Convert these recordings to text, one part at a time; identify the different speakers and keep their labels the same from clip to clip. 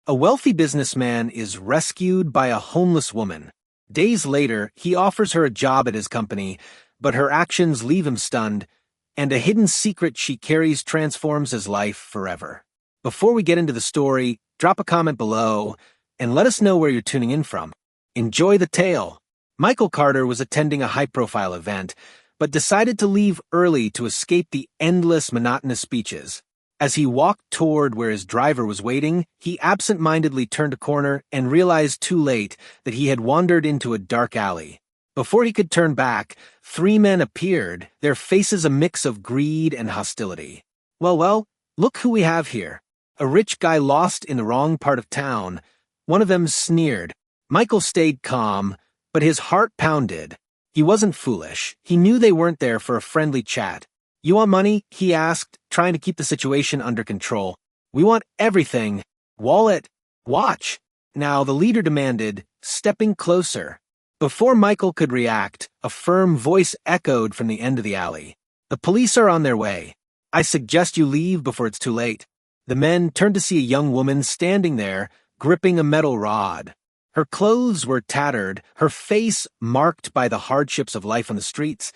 Speaker 1: A wealthy businessman is rescued by a homeless woman. Days later, he offers her a job at his company, but her actions leave him stunned, and a hidden secret she carries transforms his life forever. Before we get into the story, drop a comment below and let us know where you're tuning in from. Enjoy the tale. Michael Carter was attending a high-profile event, but decided to leave early to escape the endless, monotonous speeches. As he walked toward where his driver was waiting, he absent-mindedly turned a corner and realized too late that he had wandered into a dark alley. Before he could turn back, 3 men appeared, their faces a mix of greed and hostility. Well, look who we have here. A rich guy lost in the wrong part of town. One of them sneered. Michael stayed calm, but his heart pounded. He wasn't foolish. He knew they weren't there for a friendly chat. "You want money?" he asked, trying to keep the situation under control. "We want everything. Wallet. Watch." Now the leader demanded, stepping closer. Before Michael could react, a firm voice echoed from the end of the alley. "The police are on their way. I suggest you leave before it's too late." The men turned to see a young woman standing there, gripping a metal rod. Her clothes were tattered, her face marked by the hardships of life on the streets,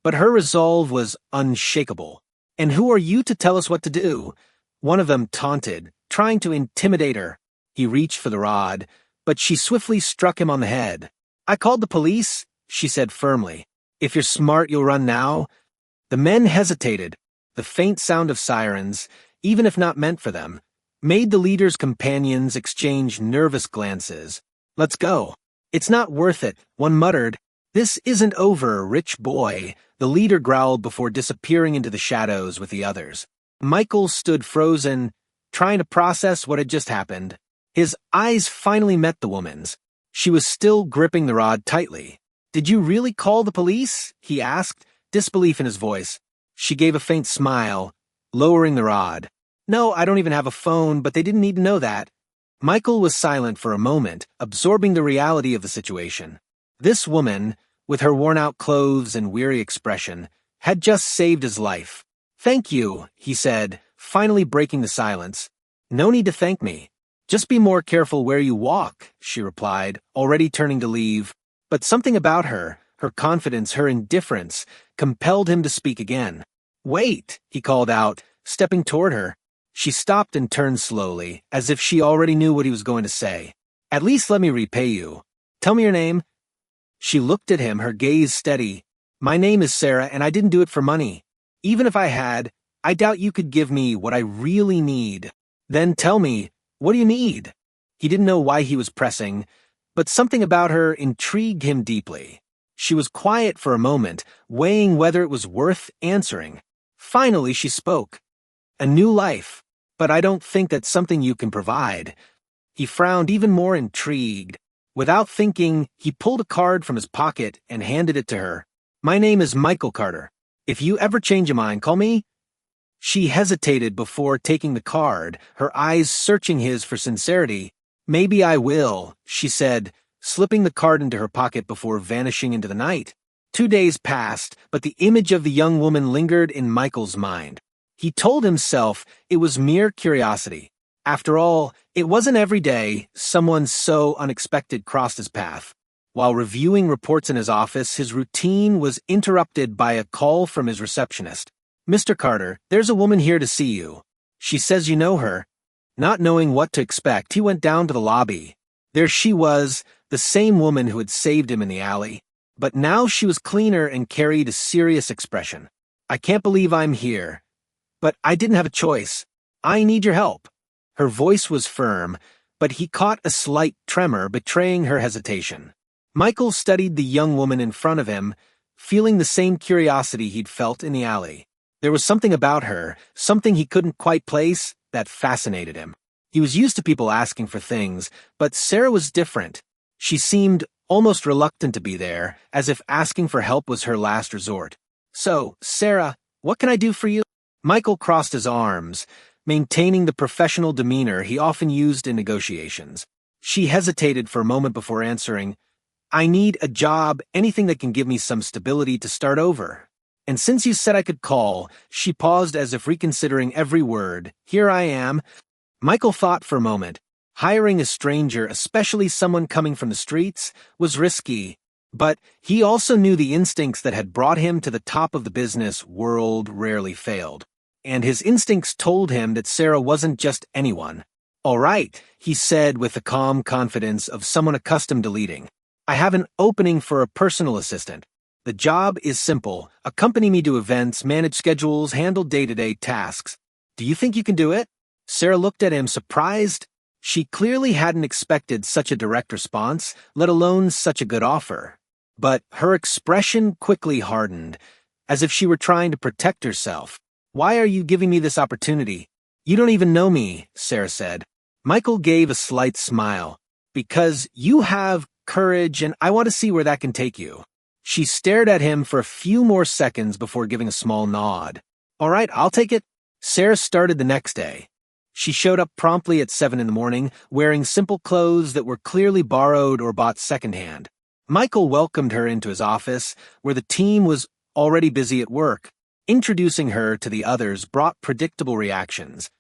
Speaker 1: but her resolve was unshakable. "And who are you to tell us what to do?" One of them taunted, trying to intimidate her. He reached for the rod, but she swiftly struck him on the head. "I called the police," she said firmly. "If you're smart, you'll run now." The men hesitated. The faint sound of sirens, even if not meant for them, made the leader's companions exchange nervous glances. "Let's go." "It's not worth it," one muttered. "This isn't over, rich boy," the leader growled before disappearing into the shadows with the others. Michael stood frozen, trying to process what had just happened. His eyes finally met the woman's. She was still gripping the rod tightly. "Did you really call the police?" he asked, disbelief in his voice. She gave a faint smile, lowering the rod. "No, I don't even have a phone, but they didn't need to know that." Michael was silent for a moment, absorbing the reality of the situation. This woman, with her worn-out clothes and weary expression, had just saved his life. "Thank you," he said, finally breaking the silence. "No need to thank me. Just be more careful where you walk," she replied, already turning to leave. But something about her confidence, her indifference, compelled him to speak again. "Wait," he called out, stepping toward her. She stopped and turned slowly, as if she already knew what he was going to say. "At least let me repay you. Tell me your name." She looked at him, her gaze steady. "My name is Sarah, and I didn't do it for money. Even if I had, I doubt you could give me what I really need." "Then tell me, what do you need?" He didn't know why he was pressing, but something about her intrigued him deeply. She was quiet for a moment, weighing whether it was worth answering. Finally, she spoke. "A new life. But I don't think that's something you can provide." He frowned, even more intrigued. Without thinking, he pulled a card from his pocket and handed it to her. "My name is Michael Carter. If you ever change your mind, call me." She hesitated before taking the card, her eyes searching his for sincerity. "Maybe I will," she said, slipping the card into her pocket before vanishing into the night. 2 days passed, but the image of the young woman lingered in Michael's mind. He told himself it was mere curiosity. After all, it wasn't every day someone so unexpected crossed his path. While reviewing reports in his office, his routine was interrupted by a call from his receptionist. "Mr. Carter, there's a woman here to see you. She says you know her." Not knowing what to expect, he went down to the lobby. There she was, the same woman who had saved him in the alley. But now she was cleaner and carried a serious expression. "I can't believe I'm here. But I didn't have a choice. I need your help." Her voice was firm, but he caught a slight tremor betraying her hesitation. Michael studied the young woman in front of him, feeling the same curiosity he'd felt in the alley. There was something about her, something he couldn't quite place, that fascinated him. He was used to people asking for things, but Sarah was different. She seemed almost reluctant to be there, as if asking for help was her last resort. "So, Sarah, what can I do for you?" Michael crossed his arms, maintaining the professional demeanor he often used in negotiations. She hesitated for a moment before answering, "I need a job, anything that can give me some stability to start over. And since you said I could call," she paused as if reconsidering every word. "Here I am." Michael thought for a moment. Hiring a stranger, especially someone coming from the streets, was risky, but he also knew the instincts that had brought him to the top of the business world rarely failed. And his instincts told him that Sarah wasn't just anyone. "All right," he said with the calm confidence of someone accustomed to leading. "I have an opening for a personal assistant. The job is simple. Accompany me to events, manage schedules, handle day-to-day tasks. Do you think you can do it?" Sarah looked at him, surprised. She clearly hadn't expected such a direct response, let alone such a good offer. But her expression quickly hardened, as if she were trying to protect herself. "Why are you giving me this opportunity? You don't even know me," Sarah said. Michael gave a slight smile. "Because you have courage, and I want to see where that can take you." She stared at him for a few more seconds before giving a small nod. "All right, I'll take it." Sarah started the next day. She showed up promptly at 7 in the morning, wearing simple clothes that were clearly borrowed or bought secondhand. Michael welcomed her into his office, where the team was already busy at work. Introducing her to the others brought predictable reactions.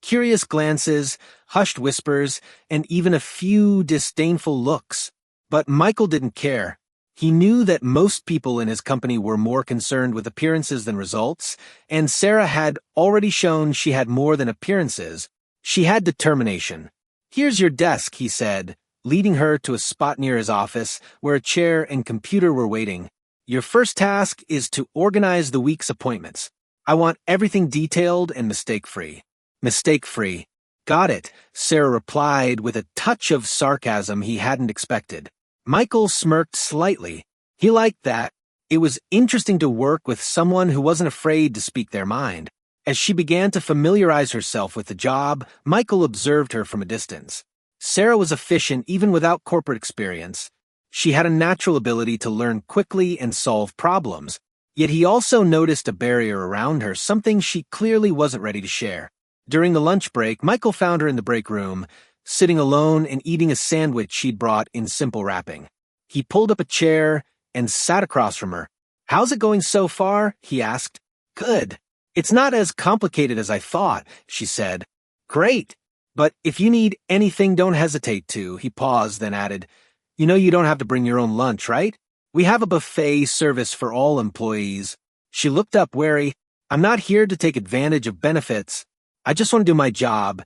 Speaker 1: Curious glances, hushed whispers, and even a few disdainful looks. But Michael didn't care. He knew that most people in his company were more concerned with appearances than results, and Sarah had already shown she had more than appearances. She had determination. "Here's your desk," he said, leading her to a spot near his office where a chair and computer were waiting. "Your first task is to organize the week's appointments. I want everything detailed and mistake-free." "Mistake-free. Got it," Sarah replied with a touch of sarcasm he hadn't expected. Michael smirked slightly. He liked that. It was interesting to work with someone who wasn't afraid to speak their mind. As she began to familiarize herself with the job, Michael observed her from a distance. Sarah was efficient even without corporate experience. She had a natural ability to learn quickly and solve problems. Yet he also noticed a barrier around her, something she clearly wasn't ready to share. During the lunch break, Michael found her in the break room, sitting alone and eating a sandwich she'd brought in simple wrapping. He pulled up a chair and sat across from her. "How's it going so far?" he asked. "Good. It's not as complicated as I thought," she said. "Great. But if you need anything, don't hesitate to." He paused, then added, "You know you don't have to bring your own lunch, right? We have a buffet service for all employees." She looked up wary. "I'm not here to take advantage of benefits. I just want to do my job."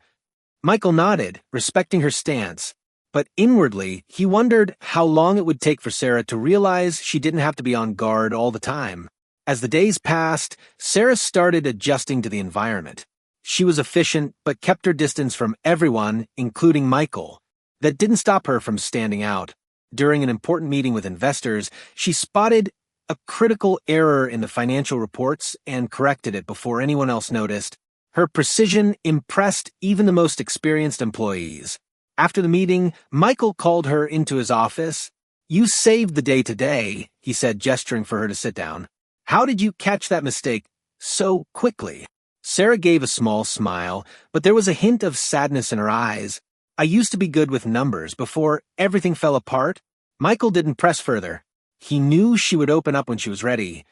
Speaker 1: Michael nodded, respecting her stance. But inwardly, he wondered how long it would take for Sarah to realize she didn't have to be on guard all the time. As the days passed, Sarah started adjusting to the environment. She was efficient, but kept her distance from everyone, including Michael. That didn't stop her from standing out. During an important meeting with investors, she spotted a critical error in the financial reports and corrected it before anyone else noticed. Her precision impressed even the most experienced employees. After the meeting, Michael called her into his office. "You saved the day today," he said, gesturing for her to sit down. "How did you catch that mistake so quickly?" Sarah gave a small smile, but there was a hint of sadness in her eyes. "I used to be good with numbers before everything fell apart." Michael didn't press further. He knew she would open up when she was ready.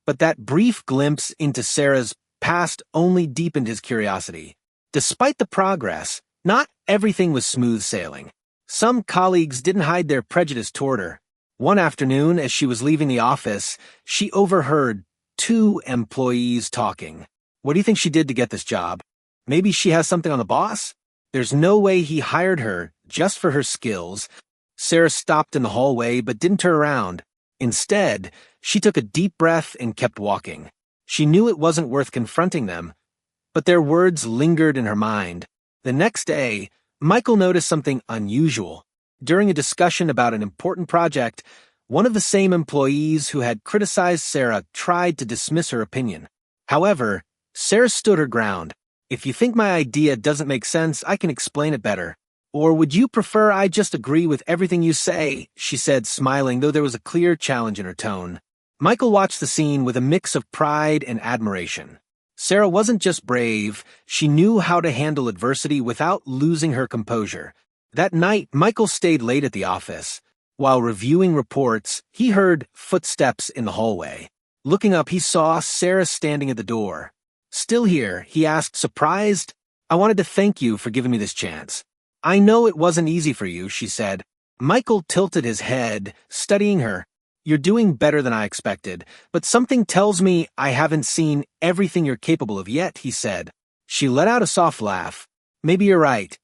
Speaker 1: But that brief glimpse into Sarah's past only deepened his curiosity. Despite the progress, not everything was smooth sailing. Some colleagues didn't hide their prejudice toward her. One afternoon, as she was leaving the office, she overheard 2 employees talking. "What do you think she did to get this job? Maybe she has something on the boss? There's no way he hired her just for her skills." Sarah stopped in the hallway but didn't turn around. Instead, she took a deep breath and kept walking. She knew it wasn't worth confronting them, but their words lingered in her mind. The next day, Michael noticed something unusual. During a discussion about an important project, one of the same employees who had criticized Sarah tried to dismiss her opinion. However, Sarah stood her ground. "If you think my idea doesn't make sense, I can explain it better. Or would you prefer I just agree with everything you say?" she said, smiling, though there was a clear challenge in her tone. Michael watched the scene with a mix of pride and admiration. Sarah wasn't just brave, she knew how to handle adversity without losing her composure. That night, Michael stayed late at the office. While reviewing reports, he heard footsteps in the hallway. Looking up, he saw Sarah standing at the door. "Still here?" he asked, surprised. "I wanted to thank you for giving me this chance." I know it wasn't easy for you, she said. Michael tilted his head, studying her. You're doing better than I expected, but something tells me I haven't seen everything you're capable of yet, he said. She let out a soft laugh. Maybe you're right.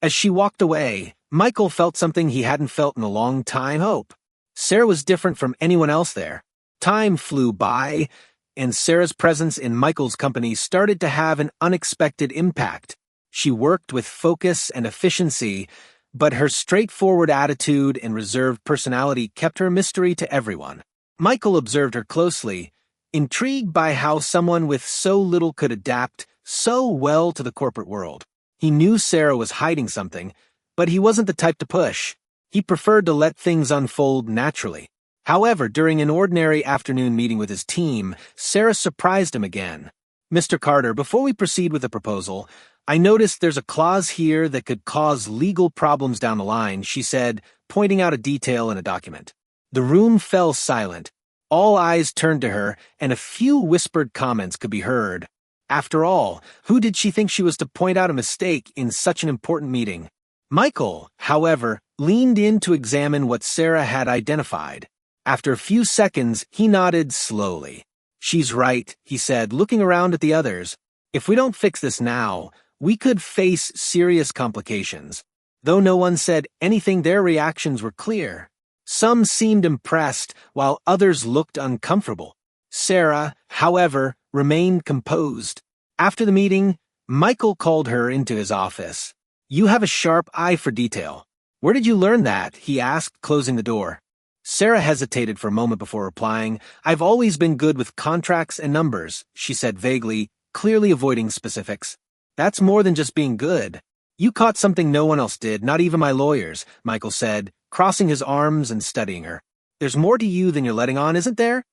Speaker 1: As she walked away, Michael felt something he hadn't felt in a long time: hope. Sarah was different from anyone else there. Time flew by, and Sarah's presence in Michael's company started to have an unexpected impact. She worked with focus and efficiency, but her straightforward attitude and reserved personality kept her a mystery to everyone. Michael observed her closely, intrigued by how someone with so little could adapt so well to the corporate world. He knew Sarah was hiding something, but he wasn't the type to push. He preferred to let things unfold naturally. However, during an ordinary afternoon meeting with his team, Sarah surprised him again. Mr. Carter, before we proceed with the proposal, I noticed there's a clause here that could cause legal problems down the line, she said, pointing out a detail in a document. The room fell silent. All eyes turned to her, and a few whispered comments could be heard. After all, who did she think she was to point out a mistake in such an important meeting? Michael, however, leaned in to examine what Sarah had identified. After a few seconds, he nodded slowly. She's right, he said, looking around at the others. If we don't fix this now, we could face serious complications. Though no one said anything, their reactions were clear. Some seemed impressed, while others looked uncomfortable. Sarah, however, remained composed. After the meeting, Michael called her into his office. You have a sharp eye for detail. Where did you learn that? He asked, closing the door. Sarah hesitated for a moment before replying. I've always been good with contracts and numbers, she said vaguely, clearly avoiding specifics. That's more than just being good. You caught something no one else did, not even my lawyers, Michael said, crossing his arms and studying her. There's more to you than you're letting on, isn't there?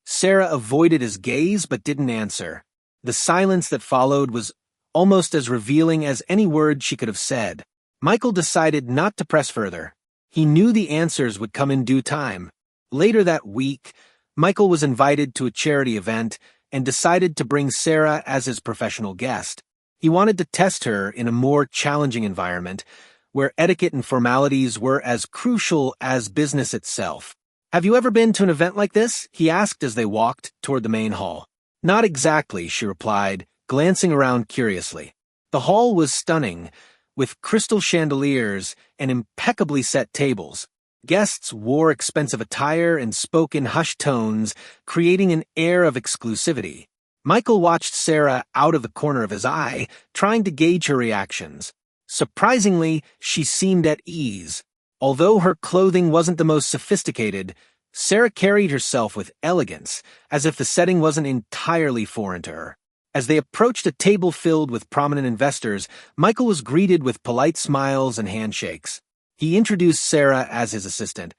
Speaker 1: Sarah avoided his gaze but didn't answer. The silence that followed was almost as revealing as any word she could have said. Michael decided not to press further. He knew the answers would come in due time. Later that week, Michael was invited to a charity event and decided to bring Sarah as his professional guest. He wanted to test her in a more challenging environment, where etiquette and formalities were as crucial as business itself. Have you ever been to an event like this? He asked as they walked toward the main hall. Not exactly, she replied, glancing around curiously. The hall was stunning, with crystal chandeliers and impeccably set tables. Guests wore expensive attire and spoke in hushed tones, creating an air of exclusivity. Michael watched Sarah out of the corner of his eye, trying to gauge her reactions. Surprisingly, she seemed at ease. Although her clothing wasn't the most sophisticated, Sarah carried herself with elegance, as if the setting wasn't entirely foreign to her. As they approached a table filled with prominent investors, Michael was greeted with polite smiles and handshakes. He introduced Sarah as his assistant,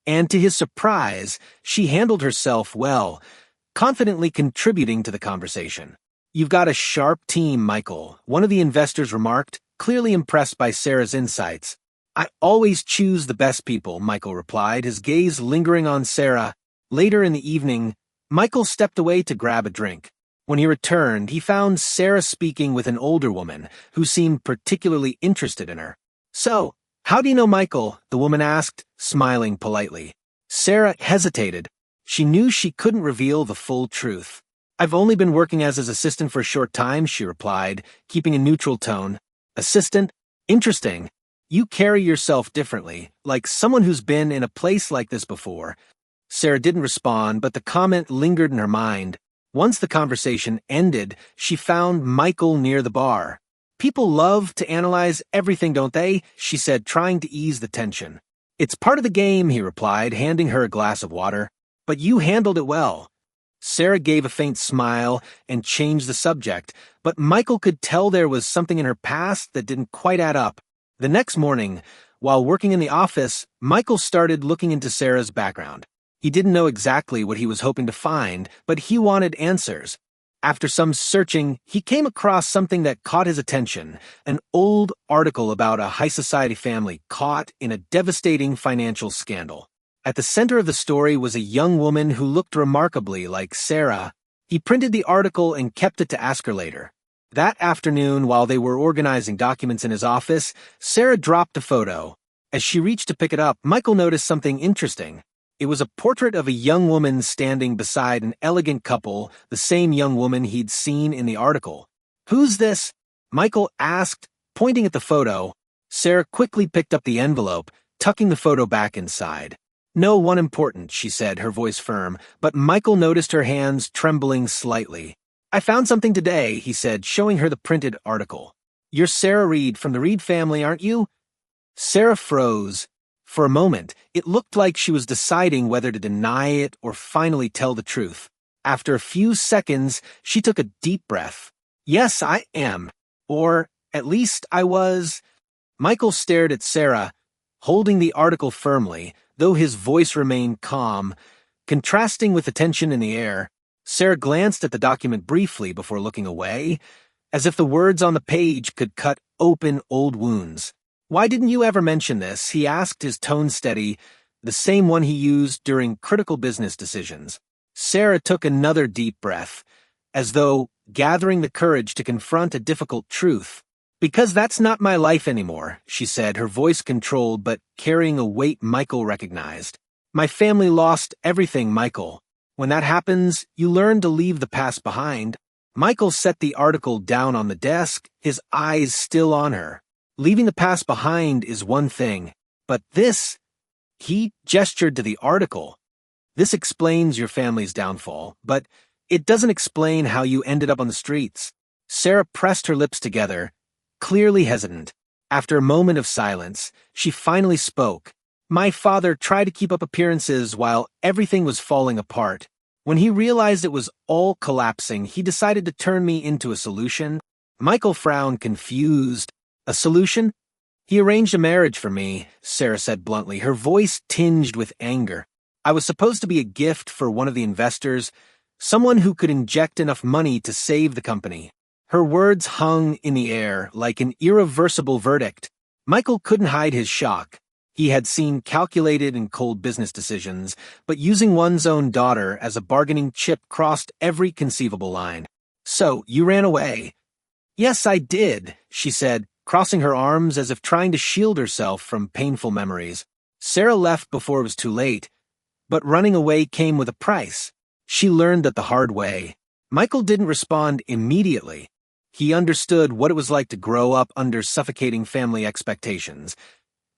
Speaker 1: and to his surprise, she handled herself well, confidently contributing to the conversation. You've got a sharp team, Michael, one of the investors remarked, clearly impressed by Sarah's insights. I always choose the best people, Michael replied, his gaze lingering on Sarah. Later in the evening, Michael stepped away to grab a drink. When he returned, he found Sarah speaking with an older woman who seemed particularly interested in her. So, how do you know Michael? The woman asked, smiling politely. Sarah hesitated. She knew she couldn't reveal the full truth. I've only been working as his assistant for a short time, she replied, keeping a neutral tone. Assistant? Interesting. You carry yourself differently, like someone who's been in a place like this before. Sarah didn't respond, but the comment lingered in her mind. Once the conversation ended, she found Michael near the bar. People love to analyze everything, don't they? She said, trying to ease the tension. It's part of the game, he replied, handing her a glass of water. But you handled it well. Sarah gave a faint smile and changed the subject, but Michael could tell there was something in her past that didn't quite add up. The next morning, while working in the office, Michael started looking into Sarah's background. He didn't know exactly what he was hoping to find, but he wanted answers. After some searching, he came across something that caught his attention, an old article about a high society family caught in a devastating financial scandal. At the center of the story was a young woman who looked remarkably like Sarah. He printed the article and kept it to ask her later. That afternoon, while they were organizing documents in his office, Sarah dropped a photo. As she reached to pick it up, Michael noticed something interesting. It was a portrait of a young woman standing beside an elegant couple, the same young woman he'd seen in the article. "Who's this?" Michael asked, pointing at the photo. Sarah quickly picked up the envelope, tucking the photo back inside. "No one important," she said, her voice firm, but Michael noticed her hands trembling slightly. "I found something today," he said, showing her the printed article. "You're Sarah Reed from the Reed family, aren't you?" Sarah froze. For a moment, it looked like she was deciding whether to deny it or finally tell the truth. After a few seconds, she took a deep breath. "Yes, I am. Or, at least, I was." Michael stared at Sarah, holding the article firmly, though his voice remained calm, contrasting with the tension in the air. Sarah glanced at the document briefly before looking away, as if the words on the page could cut open old wounds. "Why didn't you ever mention this?" he asked, his tone steady, the same one he used during critical business decisions. Sarah took another deep breath, as though gathering the courage to confront a difficult truth. "Because that's not my life anymore," she said, her voice controlled but carrying a weight Michael recognized. "My family lost everything, Michael. When that happens, you learn to leave the past behind." Michael set the article down on the desk, his eyes still on her. "Leaving the past behind is one thing, but this—" He gestured to the article. "This explains your family's downfall, but it doesn't explain how you ended up on the streets." Sarah pressed her lips together, clearly hesitant. After a moment of silence, she finally spoke. "My father tried to keep up appearances while everything was falling apart. When he realized it was all collapsing, he decided to turn me into a solution." Michael frowned, confused. "A solution?" "He arranged a marriage for me," Sarah said bluntly, her voice tinged with anger. "I was supposed to be a gift for one of the investors, someone who could inject enough money to save the company." Her words hung in the air like an irreversible verdict. Michael couldn't hide his shock. He had seen calculated and cold business decisions, but using one's own daughter as a bargaining chip crossed every conceivable line. "So, you ran away." "Yes, I did," she said, crossing her arms as if trying to shield herself from painful memories. Sarah left before it was too late, but running away came with a price. She learned that the hard way. Michael didn't respond immediately. He understood what it was like to grow up under suffocating family expectations.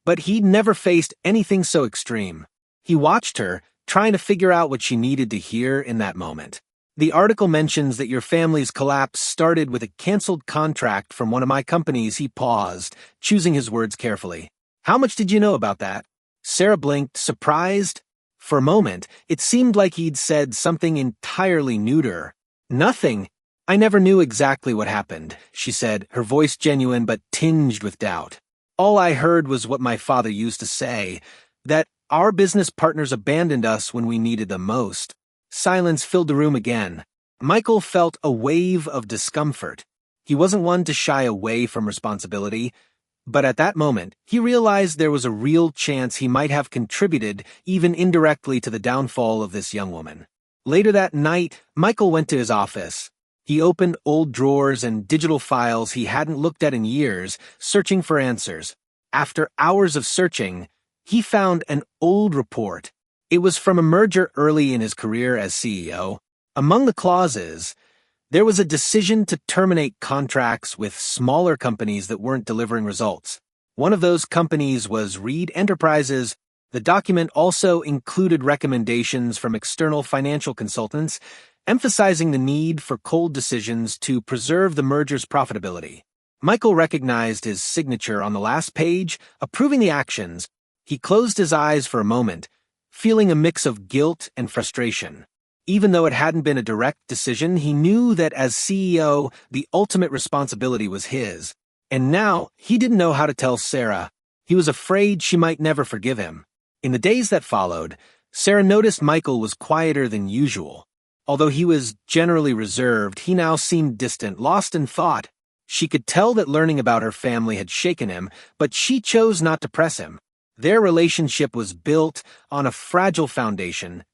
Speaker 1: But he'd never faced anything so extreme. He watched her, trying to figure out what she needed to hear in that moment. "The article mentions that your family's collapse started with a canceled contract from one of my companies." He paused, choosing his words carefully. "How much did you know about that?" Sarah blinked, surprised. For a moment, it seemed like he'd said something entirely new to her. "Nothing. I never knew exactly what happened," she said, her voice genuine but tinged with doubt. "All I heard was what my father used to say, that our business partners abandoned us when we needed them most." Silence filled the room again. Michael felt a wave of discomfort. He wasn't one to shy away from responsibility, but at that moment, he realized there was a real chance he might have contributed, even indirectly, to the downfall of this young woman. Later that night, Michael went to his office. He opened old drawers and digital files he hadn't looked at in years, searching for answers. After hours of searching, he found an old report. It was from a merger early in his career as CEO. Among the clauses, there was a decision to terminate contracts with smaller companies that weren't delivering results. One of those companies was Reed Enterprises. The document also included recommendations from external financial consultants, emphasizing the need for cold decisions to preserve the merger's profitability. Michael recognized his signature on the last page, approving the actions. He closed his eyes for a moment, feeling a mix of guilt and frustration. Even though it hadn't been a direct decision, he knew that as CEO, the ultimate responsibility was his. And now, he didn't know how to tell Sarah. He was afraid she might never forgive him. In the days that followed, Sarah noticed Michael was quieter than usual. Although he was generally reserved, he now seemed distant, lost in thought. She could tell that learning about her family had shaken him, but she chose not to press him. Their relationship was built on a fragile foundation,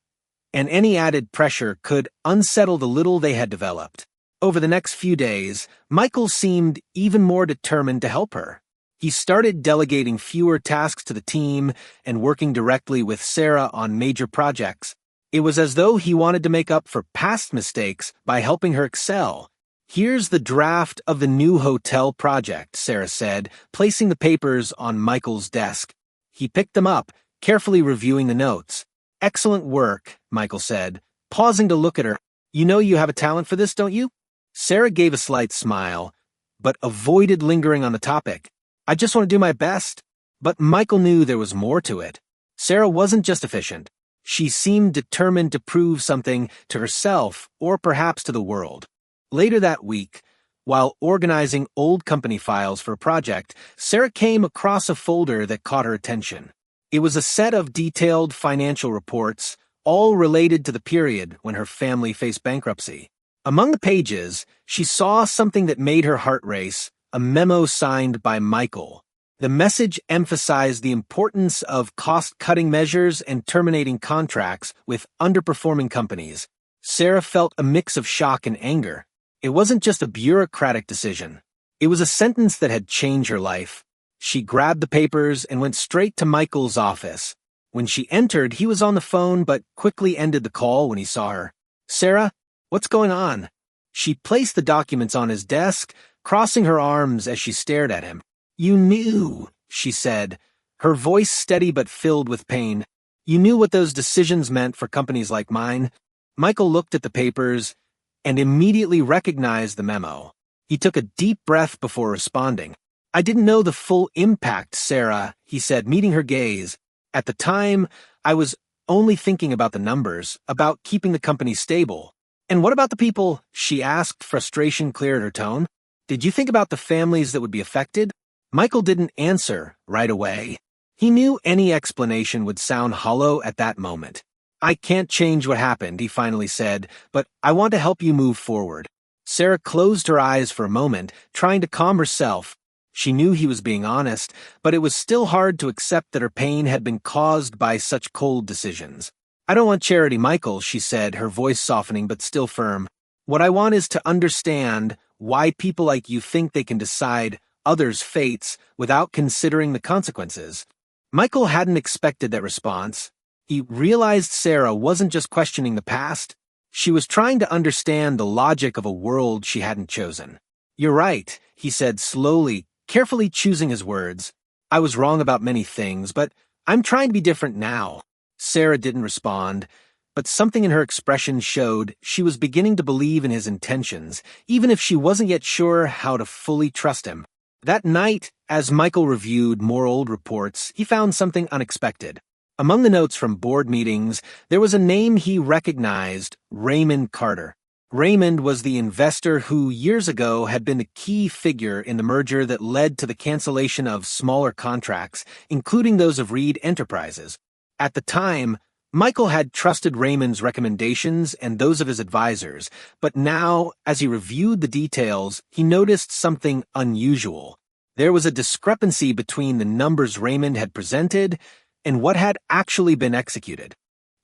Speaker 1: and any added pressure could unsettle the little they had developed. Over the next few days, Michael seemed even more determined to help her. He started delegating fewer tasks to the team and working directly with Sarah on major projects. It was as though he wanted to make up for past mistakes by helping her excel. "Here's the draft of the new hotel project," Sarah said, placing the papers on Michael's desk. He picked them up, carefully reviewing the notes. "Excellent work," Michael said, pausing to look at her. "You know you have a talent for this, don't you?" Sarah gave a slight smile, but avoided lingering on the topic. "I just want to do my best." But Michael knew there was more to it. Sarah wasn't just efficient. She seemed determined to prove something to herself or perhaps to the world. Later that week, while organizing old company files for a project, Sarah came across a folder that caught her attention. It was a set of detailed financial reports, all related to the period when her family faced bankruptcy. Among the pages, she saw something that made her heart race, a memo signed by Michael. The message emphasized the importance of cost-cutting measures and terminating contracts with underperforming companies. Sarah felt a mix of shock and anger. It wasn't just a bureaucratic decision. It was a sentence that had changed her life. She grabbed the papers and went straight to Michael's office. When she entered, he was on the phone but quickly ended the call when he saw her. "Sarah, what's going on?" She placed the documents on his desk, crossing her arms as she stared at him. "You knew," she said, her voice steady but filled with pain. "You knew what those decisions meant for companies like mine." Michael looked at the papers and immediately recognized the memo. He took a deep breath before responding. "I didn't know the full impact, Sarah," he said, meeting her gaze. "At the time, I was only thinking about the numbers, about keeping the company stable." "And what about the people?" she asked, frustration clear at her tone. "Did you think about the families that would be affected?" Michael didn't answer right away. He knew any explanation would sound hollow at that moment. "I can't change what happened," he finally said, "but I want to help you move forward." Sarah closed her eyes for a moment, trying to calm herself. She knew he was being honest, but it was still hard to accept that her pain had been caused by such cold decisions. "I don't want charity, Michael," she said, her voice softening but still firm. "What I want is to understand why people like you think they can decide others' fates without considering the consequences." Michael hadn't expected that response. He realized Sarah wasn't just questioning the past. She was trying to understand the logic of a world she hadn't chosen. "You're right," he said slowly, carefully choosing his words. "I was wrong about many things, but I'm trying to be different now." Sarah didn't respond, but something in her expression showed she was beginning to believe in his intentions, even if she wasn't yet sure how to fully trust him. That night, as Michael reviewed more old reports, he found something unexpected. Among the notes from board meetings, there was a name he recognized, Raymond Carter. Raymond was the investor who, years ago, had been the key figure in the merger that led to the cancellation of smaller contracts, including those of Reed Enterprises. At the time, Michael had trusted Raymond's recommendations and those of his advisors, but now, as he reviewed the details, he noticed something unusual. There was a discrepancy between the numbers Raymond had presented and what had actually been executed.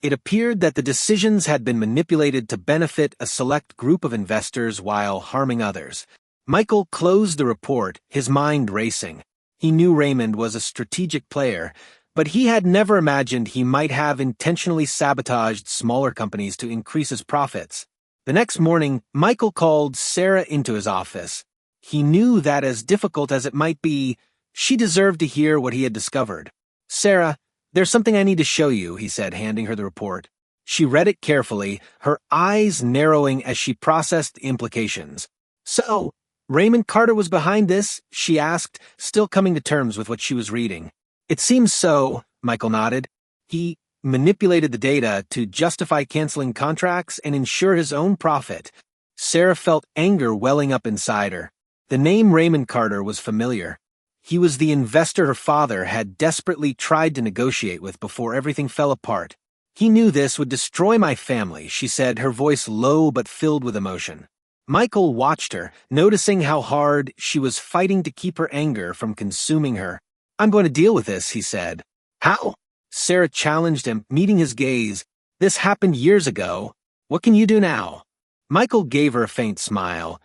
Speaker 1: It appeared that the decisions had been manipulated to benefit a select group of investors while harming others. Michael closed the report, his mind racing. He knew Raymond was a strategic player, but he had never imagined he might have intentionally sabotaged smaller companies to increase his profits. The next morning, Michael called Sarah into his office. He knew that as difficult as it might be, she deserved to hear what he had discovered. "Sarah, there's something I need to show you," he said, handing her the report. She read it carefully, her eyes narrowing as she processed the implications. "So, Raymond Carter was behind this?" she asked, still coming to terms with what she was reading. "It seems so," Michael nodded. "He manipulated the data to justify canceling contracts and ensure his own profit." Sarah felt anger welling up inside her. The name Raymond Carter was familiar. He was the investor her father had desperately tried to negotiate with before everything fell apart. "He knew this would destroy my family," she said, her voice low but filled with emotion. Michael watched her, noticing how hard she was fighting to keep her anger from consuming her. "I'm going to deal with this," he said. "How?" Sarah challenged him, meeting his gaze. "This happened years ago. What can you do now?" Michael gave her a faint smile,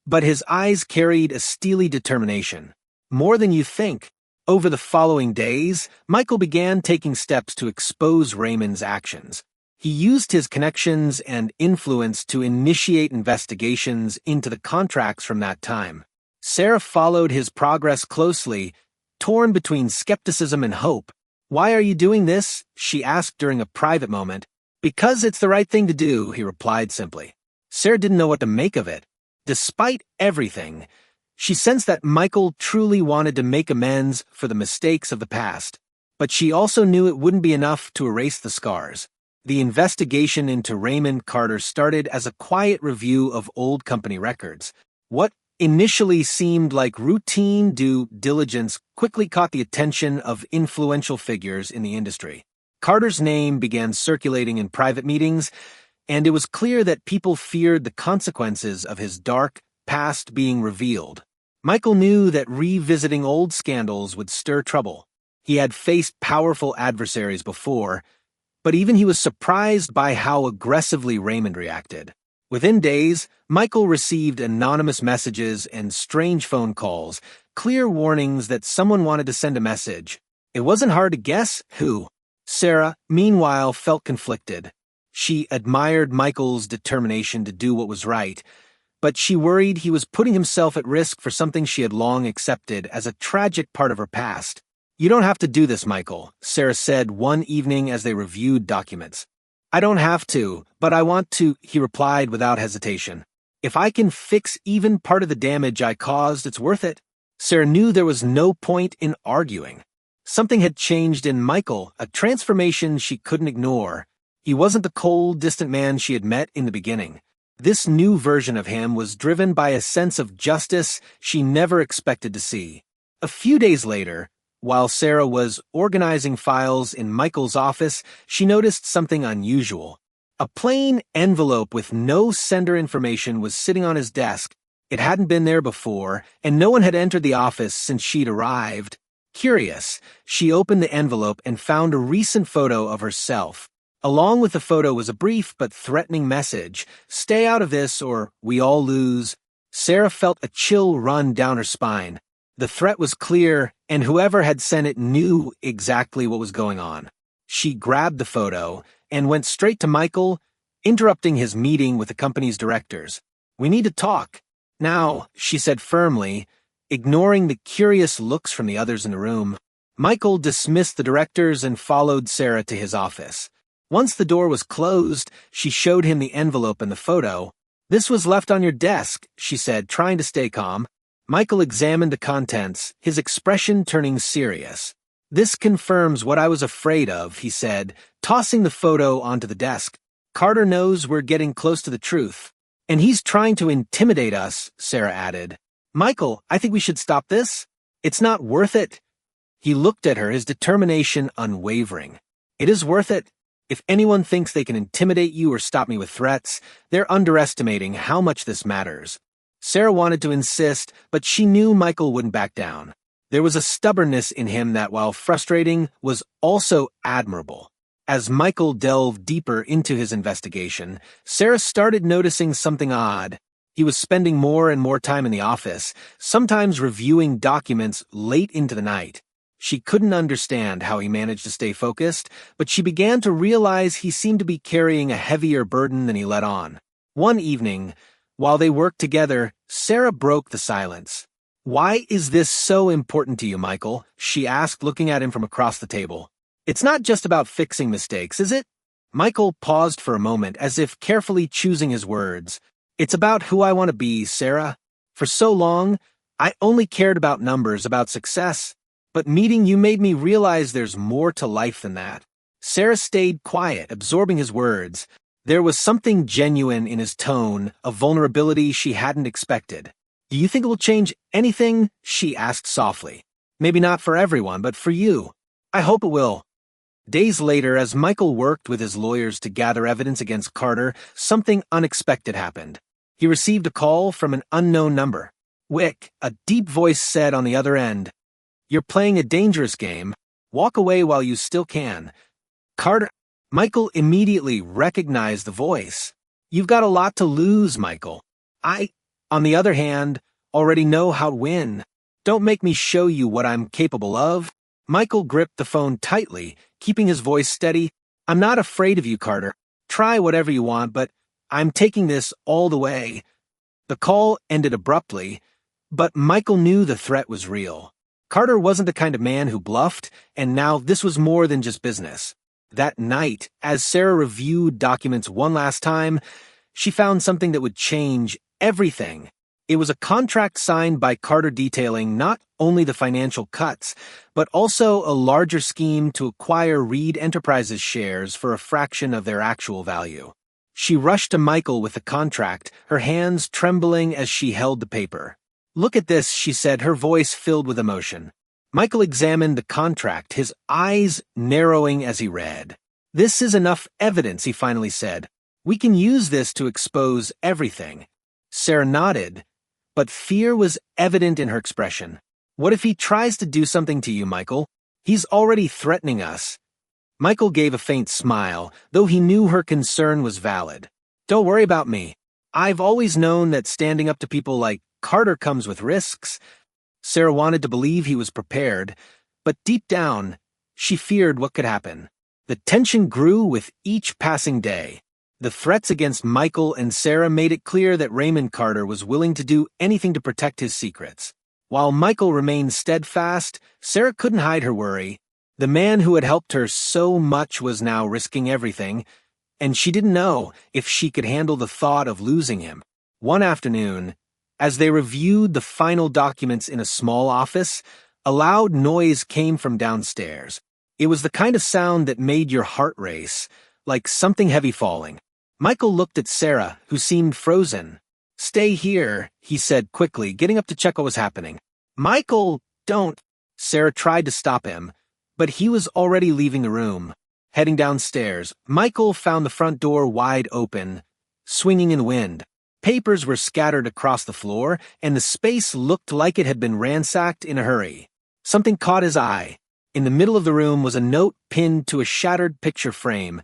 Speaker 1: but his eyes carried a steely determination. More than you think. Over the following days, Michael began taking steps to expose Raymond's actions. He used his connections and influence to initiate investigations into the contracts from that time. Sarah followed his progress closely, torn between skepticism and hope. "Why are you doing this?" she asked during a private moment. "Because it's the right thing to do," he replied simply. Sarah didn't know what to make of it. Despite everything, she sensed that Michael truly wanted to make amends for the mistakes of the past. But she also knew it wouldn't be enough to erase the scars. The investigation into Raymond Carter started as a quiet review of old company records. What initially seemed like routine due diligence quickly caught the attention of influential figures in the industry. Carter's name began circulating in private meetings, and it was clear that people feared the consequences of his dark past being revealed. Michael knew that revisiting old scandals would stir trouble. He had faced powerful adversaries before, but even he was surprised by how aggressively Raymond reacted. Within days, Michael received anonymous messages and strange phone calls, clear warnings that someone wanted to send a message. It wasn't hard to guess who. Sarah, meanwhile, felt conflicted. She admired Michael's determination to do what was right, but she worried he was putting himself at risk for something she had long accepted as a tragic part of her past. "You don't have to do this, Michael," Sarah said one evening as they reviewed documents. "I don't have to, but I want to," he replied without hesitation. "If I can fix even part of the damage I caused, it's worth it." Sarah knew there was no point in arguing. Something had changed in Michael, a transformation she couldn't ignore. He wasn't the cold, distant man she had met in the beginning. This new version of him was driven by a sense of justice she never expected to see. A few days later, while Sarah was organizing files in Michael's office, she noticed something unusual. A plain envelope with no sender information was sitting on his desk. It hadn't been there before, and no one had entered the office since she'd arrived. Curious, she opened the envelope and found a recent photo of herself. Along with the photo was a brief but threatening message: "Stay out of this or we all lose." Sarah felt a chill run down her spine. The threat was clear, and whoever had sent it knew exactly what was going on. She grabbed the photo and went straight to Michael, interrupting his meeting with the company's directors. "We need to talk now," she said firmly, ignoring the curious looks from the others in the room. Michael dismissed the directors and followed Sarah to his office. Once the door was closed, she showed him the envelope and the photo. "This was left on your desk," she said, trying to stay calm. Michael examined the contents, his expression turning serious. "This confirms what I was afraid of," he said, tossing the photo onto the desk. "Carter knows we're getting close to the truth. And he's trying to intimidate us," Sarah added. "Michael, I think we should stop this. It's not worth it." He looked at her, his determination unwavering. "It is worth it. If anyone thinks they can intimidate you or stop me with threats, they're underestimating how much this matters." Sarah wanted to insist, but she knew Michael wouldn't back down. There was a stubbornness in him that, while frustrating, was also admirable. As Michael delved deeper into his investigation, Sarah started noticing something odd. He was spending more and more time in the office, sometimes reviewing documents late into the night. She couldn't understand how he managed to stay focused, but she began to realize he seemed to be carrying a heavier burden than he let on. One evening, while they worked together, Sarah broke the silence. "Why is this so important to you, Michael?" she asked, looking at him from across the table. "It's not just about fixing mistakes, is it?" Michael paused for a moment, as if carefully choosing his words. "It's about who I want to be, Sarah. For so long, I only cared about numbers, about success. But meeting you made me realize there's more to life than that." Sarah stayed quiet, absorbing his words. There was something genuine in his tone, a vulnerability she hadn't expected. "Do you think it will change anything?" she asked softly. "Maybe not for everyone, but for you. I hope it will." Days later, as Michael worked with his lawyers to gather evidence against Carter, something unexpected happened. He received a call from an unknown number. "Wick," a deep voice said on the other end. "You're playing a dangerous game. Walk away while you still can." Carter. Michael immediately recognized the voice. You've got a lot to lose, Michael. I, on the other hand, already know how to win. Don't make me show you what I'm capable of. Michael gripped the phone tightly, keeping his voice steady. I'm not afraid of you, Carter. Try whatever you want, but I'm taking this all the way. The call ended abruptly, but Michael knew the threat was real. Carter wasn't the kind of man who bluffed, and now this was more than just business. That night, as Sarah reviewed documents one last time, she found something that would change everything. It was a contract signed by Carter detailing not only the financial cuts, but also a larger scheme to acquire Reed Enterprises shares for a fraction of their actual value. She rushed to Michael with the contract, her hands trembling as she held the paper. "Look at this," she said, her voice filled with emotion. Michael examined the contract, his eyes narrowing as he read. "This is enough evidence," he finally said. "We can use this to expose everything." Sarah nodded, but fear was evident in her expression. "What if he tries to do something to you, Michael? He's already threatening us." Michael gave a faint smile, though he knew her concern was valid. "Don't worry about me. I've always known that standing up to people like Carter comes with risks." Sarah wanted to believe he was prepared, but deep down, she feared what could happen. The tension grew with each passing day. The threats against Michael and Sarah made it clear that Raymond Carter was willing to do anything to protect his secrets. While Michael remained steadfast, Sarah couldn't hide her worry. The man who had helped her so much was now risking everything, and she didn't know if she could handle the thought of losing him. One afternoon, as they reviewed the final documents in a small office, a loud noise came from downstairs. It was the kind of sound that made your heart race, like something heavy falling. Michael looked at Sarah, who seemed frozen. "Stay here," he said quickly, getting up to check what was happening. "Michael, don't." Sarah tried to stop him, but he was already leaving the room. Heading downstairs, Michael found the front door wide open, swinging in the wind. Papers were scattered across the floor, and the space looked like it had been ransacked in a hurry. Something caught his eye. In the middle of the room was a note pinned to a shattered picture frame.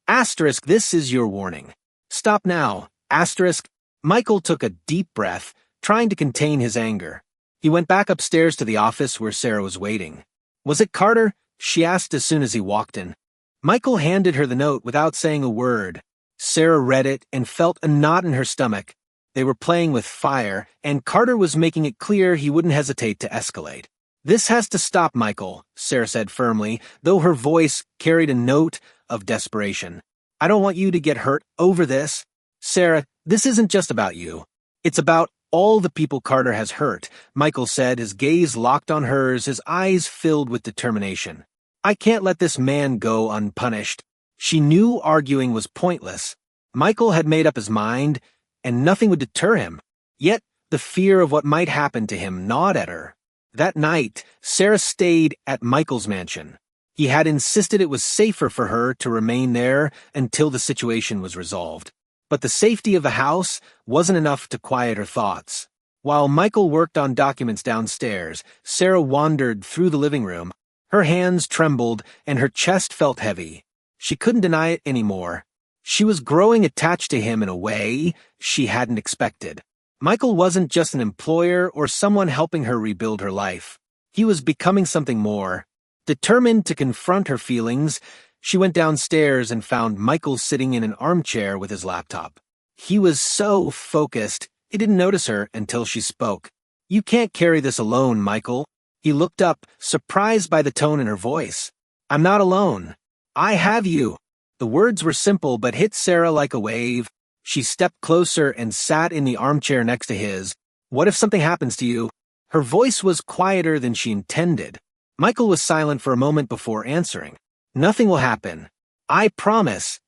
Speaker 1: "Asterisk, this is your warning. Stop now. Asterisk." Michael took a deep breath, trying to contain his anger. He went back upstairs to the office where Sarah was waiting. "Was it Carter?" she asked as soon as he walked in. Michael handed her the note without saying a word. Sarah read it and felt a knot in her stomach. They were playing with fire, and Carter was making it clear he wouldn't hesitate to escalate. "This has to stop, Michael," Sarah said firmly, though her voice carried a note of desperation. "I don't want you to get hurt over this. Sarah, this isn't just about you. It's about all the people Carter has hurt," Michael said, his gaze locked on hers, his eyes filled with determination. "I can't let this man go unpunished." She knew arguing was pointless. Michael had made up his mind, and nothing would deter him. Yet the fear of what might happen to him gnawed at her. That night, Sarah stayed at Michael's mansion. He had insisted it was safer for her to remain there until the situation was resolved. But the safety of the house wasn't enough to quiet her thoughts. While Michael worked on documents downstairs, Sarah wandered through the living room. Her hands trembled and her chest felt heavy. She couldn't deny it anymore. She was growing attached to him in a way she hadn't expected. Michael wasn't just an employer or someone helping her rebuild her life. He was becoming something more. Determined to confront her feelings, she went downstairs and found Michael sitting in an armchair with his laptop. He was so focused, he didn't notice her until she spoke. "You can't carry this alone, Michael." He looked up, surprised by the tone in her voice. "I'm not alone. I have you." The words were simple but hit Sarah like a wave. She stepped closer and sat in the armchair next to his. "What if something happens to you?" Her voice was quieter than she intended. Michael was silent for a moment before answering. "Nothing will happen. I promise."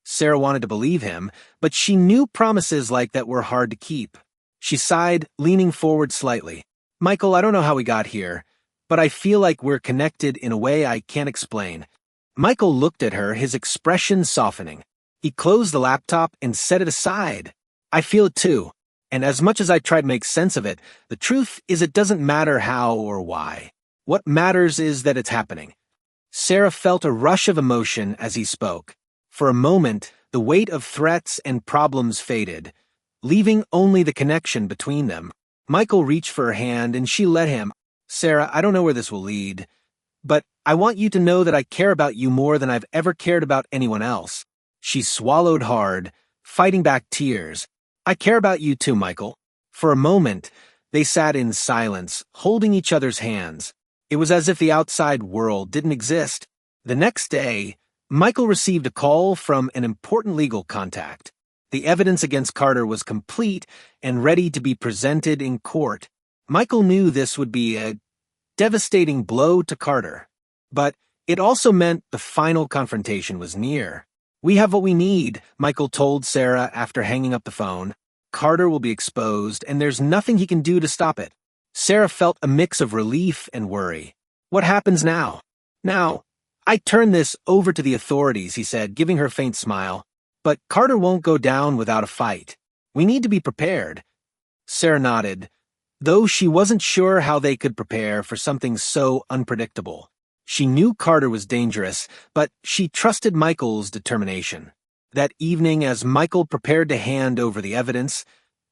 Speaker 1: Sarah wanted to believe him, but she knew promises like that were hard to keep. She sighed, leaning forward slightly. "Michael, I don't know how we got here, but I feel like we're connected in a way I can't explain." Michael looked at her, his expression softening. He closed the laptop and set it aside. "I feel it too, and as much as I try to make sense of it, the truth is it doesn't matter how or why. What matters is that it's happening." Sarah felt a rush of emotion as he spoke. For a moment, The weight of threats and problems faded, leaving only the connection between them. Michael reached for her hand and she let him. "Sarah, I don't know where this will lead, but I want you to know that I care about you more than I've ever cared about anyone else." She swallowed hard, fighting back tears. "I care about you too, Michael." For a moment, they sat in silence, holding each other's hands. It was as if the outside world didn't exist. The next day, Michael received a call from an important legal contact. The evidence against Carter was complete and ready to be presented in court. Michael knew this would be a devastating blow to Carter, but it also meant the final confrontation was near. "We have what we need," Michael told Sarah after hanging up the phone. "Carter will be exposed, and there's nothing he can do to stop it." Sarah felt a mix of relief and worry. "What happens now?" "Now, I turn this over to the authorities," he said, giving her a faint smile. "But Carter won't go down without a fight. We need to be prepared." Sarah nodded, though she wasn't sure how they could prepare for something so unpredictable. She knew Carter was dangerous, but she trusted Michael's determination. That evening, as Michael prepared to hand over the evidence,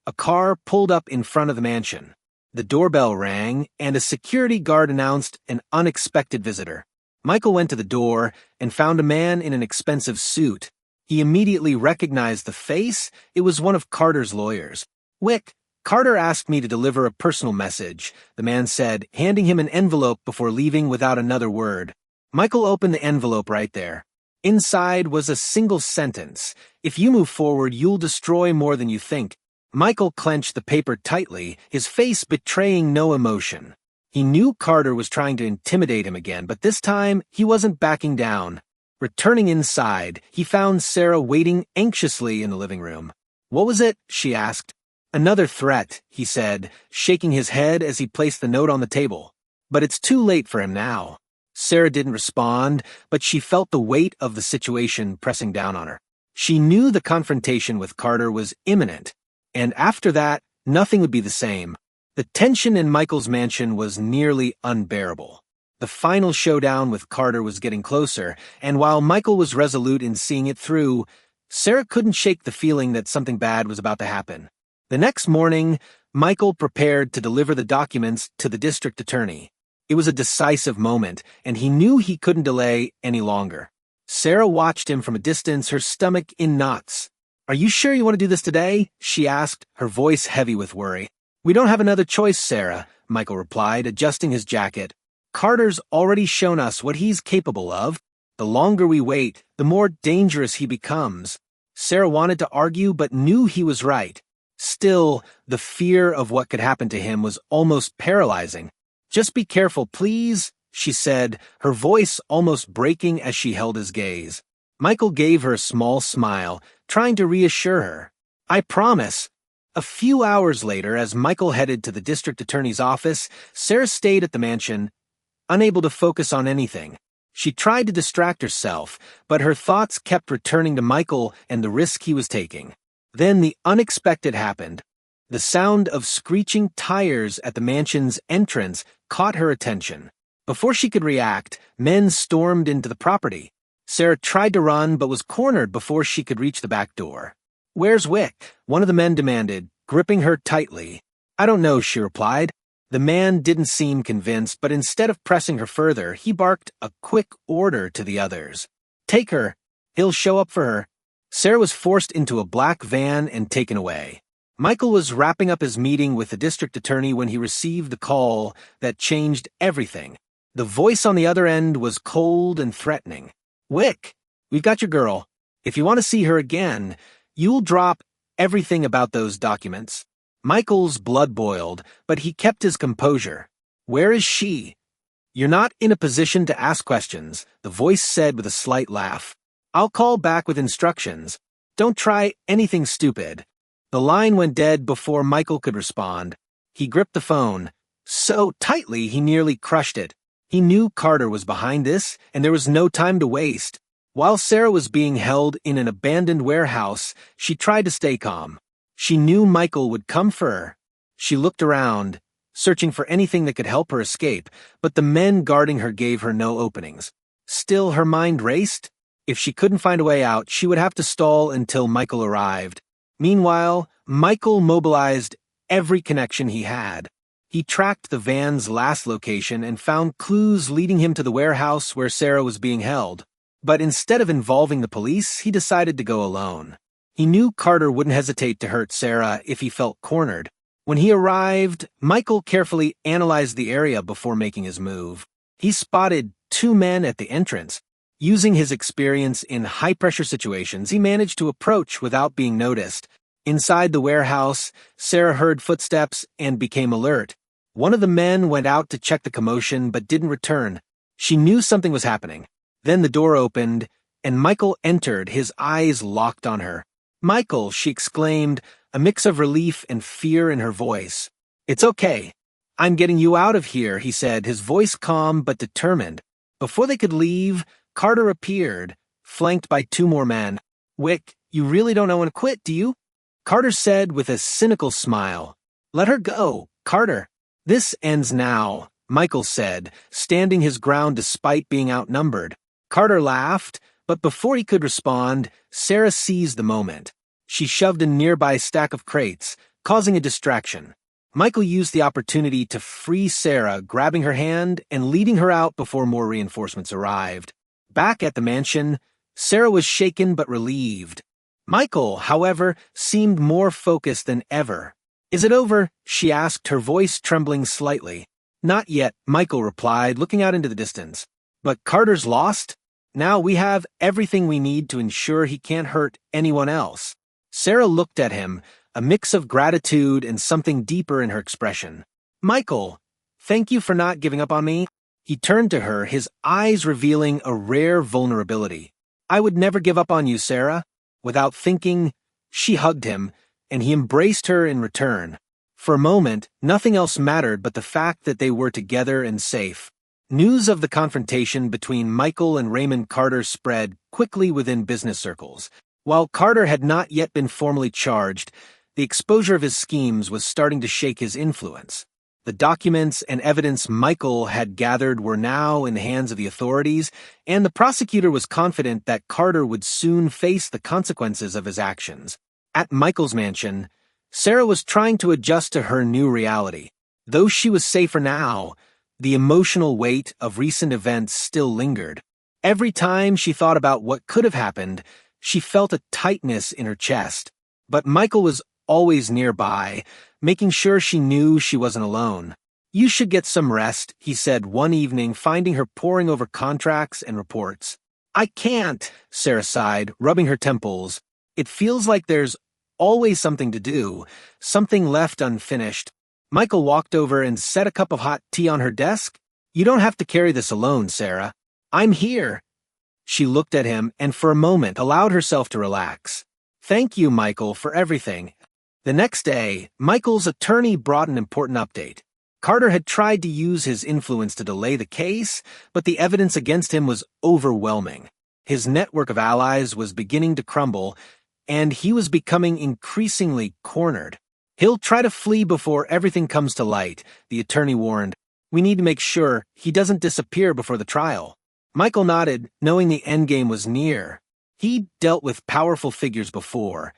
Speaker 1: a car pulled up in front of the mansion. The doorbell rang, and a security guard announced an unexpected visitor. Michael went to the door and found a man in an expensive suit. He immediately recognized the face. It was one of Carter's lawyers. "Wick, Carter asked me to deliver a personal message," the man said, handing him an envelope before leaving without another word. Michael opened the envelope right there. Inside was a single sentence: "If you move forward, you'll destroy more than you think." Michael clenched the paper tightly, his face betraying no emotion. He knew Carter was trying to intimidate him again, but this time he wasn't backing down. Returning inside, he found Sarah waiting anxiously in the living room. "What was it?" she asked. "Another threat," he said, shaking his head as he placed the note on the table. "But it's too late for him now." Sarah didn't respond, but she felt the weight of the situation pressing down on her. She knew the confrontation with Carter was imminent, and after that, nothing would be the same. The tension in Michael's mansion was nearly unbearable. The final showdown with Carter was getting closer, and while Michael was resolute in seeing it through, Sarah couldn't shake the feeling that something bad was about to happen. The next morning, Michael prepared to deliver the documents to the district attorney. It was a decisive moment, and he knew he couldn't delay any longer. Sarah watched him from a distance, her stomach in knots. "Are you sure you want to do this today?" she asked, her voice heavy with worry. "We don't have another choice, Sarah," Michael replied, adjusting his jacket. "Carter's already shown us what he's capable of. The longer we wait, the more dangerous he becomes." Sarah wanted to argue, but knew he was right. Still, the fear of what could happen to him was almost paralyzing. "Just be careful, please," she said, her voice almost breaking as she held his gaze. Michael gave her a small smile, trying to reassure her. "I promise." A few hours later, as Michael headed to the district attorney's office, Sarah stayed at the mansion, unable to focus on anything. She tried to distract herself, but her thoughts kept returning to Michael and the risk he was taking. Then the unexpected happened. The sound of screeching tires at the mansion's entrance caught her attention. Before she could react, men stormed into the property. Sarah tried to run but was cornered before she could reach the back door. "Where's Wick?" one of the men demanded, gripping her tightly. "I don't know," she replied. The man didn't seem convinced, but instead of pressing her further, he barked a quick order to the others. "Take her. He'll show up for her." Sarah was forced into a black van and taken away. Michael was wrapping up his meeting with the district attorney when he received the call that changed everything. The voice on the other end was cold and threatening. "Wick, we've got your girl. If you want to see her again, you'll drop everything about those documents." Michael's blood boiled, but he kept his composure. "Where is she?" "You're not in a position to ask questions," the voice said with a slight laugh. "I'll call back with instructions. Don't try anything stupid." The line went dead before Michael could respond. He gripped the phone so tightly he nearly crushed it. He knew Carter was behind this, and there was no time to waste. While Sarah was being held in an abandoned warehouse, she tried to stay calm. She knew Michael would come for her. She looked around, searching for anything that could help her escape, but the men guarding her gave her no openings. Still, her mind raced. If she couldn't find a way out, she would have to stall until Michael arrived. Meanwhile, Michael mobilized every connection he had. He tracked the van's last location and found clues leading him to the warehouse where Sarah was being held. But instead of involving the police, he decided to go alone. He knew Carter wouldn't hesitate to hurt Sarah if he felt cornered. When he arrived, Michael carefully analyzed the area before making his move. He spotted two men at the entrance. Using his experience in high-pressure situations, he managed to approach without being noticed. Inside the warehouse, Sarah heard footsteps and became alert. One of the men went out to check the commotion but didn't return. She knew something was happening. Then the door opened, and Michael entered, his eyes locked on her. "Michael," she exclaimed, a mix of relief and fear in her voice. "It's okay. I'm getting you out of here," he said, his voice calm but determined. Before they could leave, Carter appeared, flanked by two more men. "Wick, you really don't know when to quit, do you?" Carter said with a cynical smile. "Let her go, Carter." "This ends now," Michael said, standing his ground despite being outnumbered. Carter laughed, but before he could respond, Sarah seized the moment. She shoved a nearby stack of crates, causing a distraction. Michael used the opportunity to free Sarah, grabbing her hand and leading her out before more reinforcements arrived. Back at the mansion, Sarah was shaken but relieved. Michael, however, seemed more focused than ever. "Is it over?" she asked, her voice trembling slightly. "Not yet," Michael replied, looking out into the distance. "But Carter's lost? Now we have everything we need to ensure he can't hurt anyone else." Sarah looked at him, a mix of gratitude and something deeper in her expression. "Michael, thank you for not giving up on me." He turned to her, his eyes revealing a rare vulnerability. "I would never give up on you, Sarah." Without thinking, she hugged him, and he embraced her in return. For a moment, nothing else mattered but the fact that they were together and safe. News of the confrontation between Michael and Raymond Carter spread quickly within business circles. While Carter had not yet been formally charged, the exposure of his schemes was starting to shake his influence. The documents and evidence Michael had gathered were now in the hands of the authorities, and the prosecutor was confident that Carter would soon face the consequences of his actions. At Michael's mansion, Sarah was trying to adjust to her new reality. Though she was safer now, the emotional weight of recent events still lingered. Every time she thought about what could have happened, she felt a tightness in her chest. But Michael was always nearby, making sure she knew she wasn't alone. "You should get some rest," he said one evening, finding her poring over contracts and reports. "I can't," Sarah sighed, rubbing her temples. "It feels like there's always something to do, something left unfinished." Michael walked over and set a cup of hot tea on her desk. "You don't have to carry this alone, Sarah. I'm here." She looked at him and for a moment allowed herself to relax. "Thank you, Michael, for everything." The next day, Michael's attorney brought an important update. Carter had tried to use his influence to delay the case, but the evidence against him was overwhelming. His network of allies was beginning to crumble, and he was becoming increasingly cornered. "He'll try to flee before everything comes to light," the attorney warned. "We need to make sure he doesn't disappear before the trial." Michael nodded, knowing the endgame was near. He'd dealt with powerful figures before,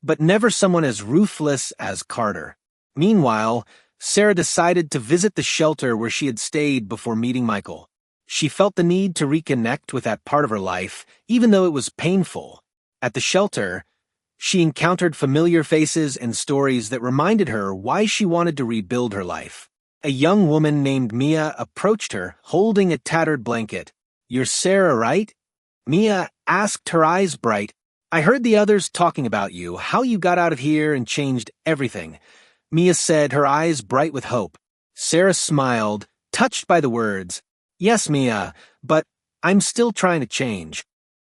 Speaker 1: but never someone as ruthless as Carter. Meanwhile, Sarah decided to visit the shelter where she had stayed before meeting Michael. She felt the need to reconnect with that part of her life, even though it was painful. At the shelter, she encountered familiar faces and stories that reminded her why she wanted to rebuild her life. A young woman named Mia approached her, holding a tattered blanket. "You're Sarah, right?" Mia asked, her eyes bright. "I heard the others talking about you, how you got out of here and changed everything." Mia said, her eyes bright with hope. Sarah smiled, touched by the words. "Yes, Mia, but I'm still trying to change."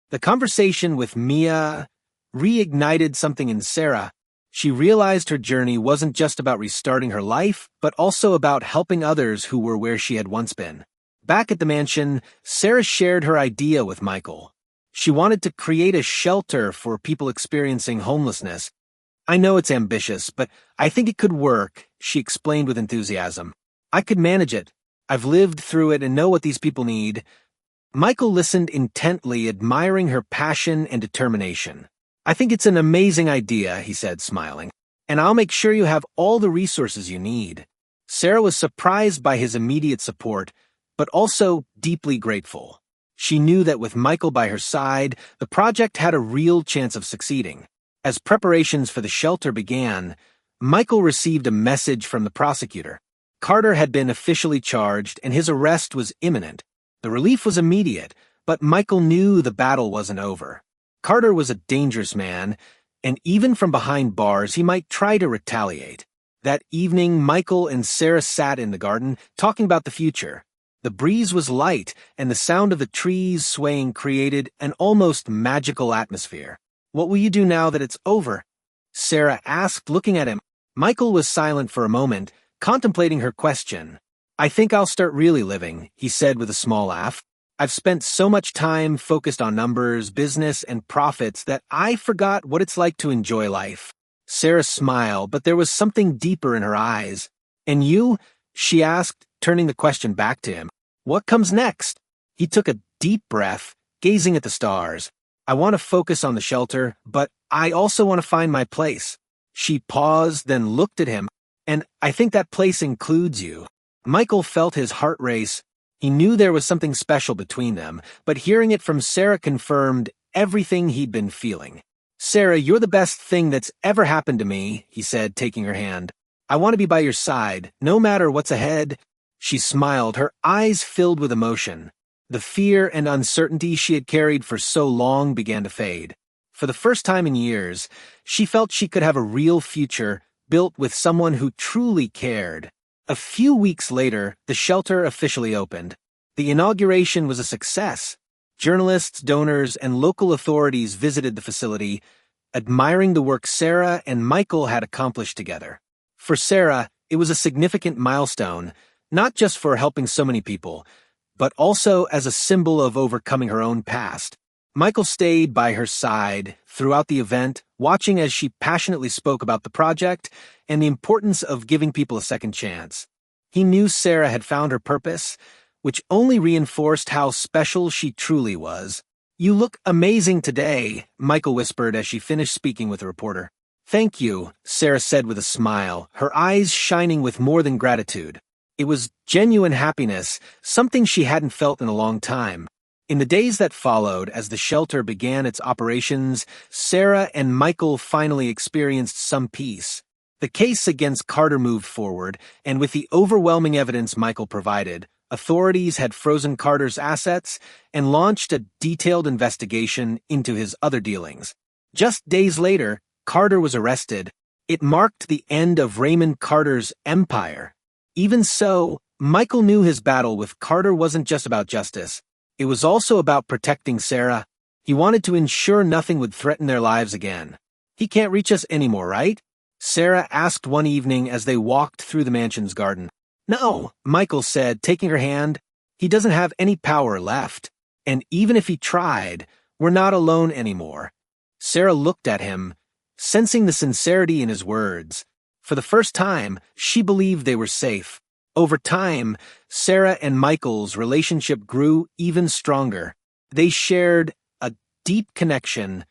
Speaker 1: The conversation with Mia reignited something in Sarah. She realized her journey wasn't just about restarting her life, but also about helping others who were where she had once been. Back at the mansion, Sarah shared her idea with Michael. She wanted to create a shelter for people experiencing homelessness. "I know it's ambitious, but I think it could work," she explained with enthusiasm. "I could manage it. I've lived through it and know what these people need." Michael listened intently, admiring her passion and determination. "I think it's an amazing idea," he said, smiling, "and I'll make sure you have all the resources you need." Sarah was surprised by his immediate support, but also deeply grateful. She knew that with Michael by her side, the project had a real chance of succeeding. As preparations for the shelter began, Michael received a message from the prosecutor. Carter had been officially charged, and his arrest was imminent. The relief was immediate, but Michael knew the battle wasn't over. Carter was a dangerous man, and even from behind bars, he might try to retaliate. That evening, Michael and Sarah sat in the garden, talking about the future. The breeze was light, and the sound of the trees swaying created an almost magical atmosphere. "What will you do now that it's over?" Sarah asked, looking at him. Michael was silent for a moment, contemplating her question. "I think I'll start really living," he said with a small laugh. "I've spent so much time focused on numbers, business, and profits that I forgot what it's like to enjoy life." Sarah smiled, but there was something deeper in her eyes. "And you?" she asked, turning the question back to him. "What comes next?" He took a deep breath, gazing at the stars. "I want to focus on the shelter, but I also want to find my place." She paused, then looked at him. "And I think that place includes you." Michael felt his heart race. He knew there was something special between them, but hearing it from Sarah confirmed everything he'd been feeling. "Sarah, you're the best thing that's ever happened to me," he said, taking her hand. "I want to be by your side, no matter what's ahead." She smiled, her eyes filled with emotion. The fear and uncertainty she had carried for so long began to fade. For the first time in years, she felt she could have a real future built with someone who truly cared. A few weeks later, the shelter officially opened. The inauguration was a success. Journalists, donors, and local authorities visited the facility, admiring the work Sarah and Michael had accomplished together. For Sarah, it was a significant milestone, not just for helping so many people, but also as a symbol of overcoming her own past. Michael stayed by her side throughout the event, watching as she passionately spoke about the project and the importance of giving people a second chance. He knew Sarah had found her purpose, which only reinforced how special she truly was. "You look amazing today," Michael whispered as she finished speaking with the reporter. "Thank you," Sarah said with a smile, her eyes shining with more than gratitude. It was genuine happiness, something she hadn't felt in a long time. In the days that followed, as the shelter began its operations, Sarah and Michael finally experienced some peace. The case against Carter moved forward, and with the overwhelming evidence Michael provided, authorities had frozen Carter's assets and launched a detailed investigation into his other dealings. Just days later, Carter was arrested. It marked the end of Raymond Carter's empire. Even so, Michael knew his battle with Carter wasn't just about justice. It was also about protecting Sarah. He wanted to ensure nothing would threaten their lives again. "He can't reach us anymore, right?" Sarah asked one evening as they walked through the mansion's garden. "No," Michael said, taking her hand. "He doesn't have any power left. And even if he tried, we're not alone anymore." Sarah looked at him, sensing the sincerity in his words. For the first time, she believed they were safe. Over time, Sarah and Michael's relationship grew even stronger. They shared a deep connection,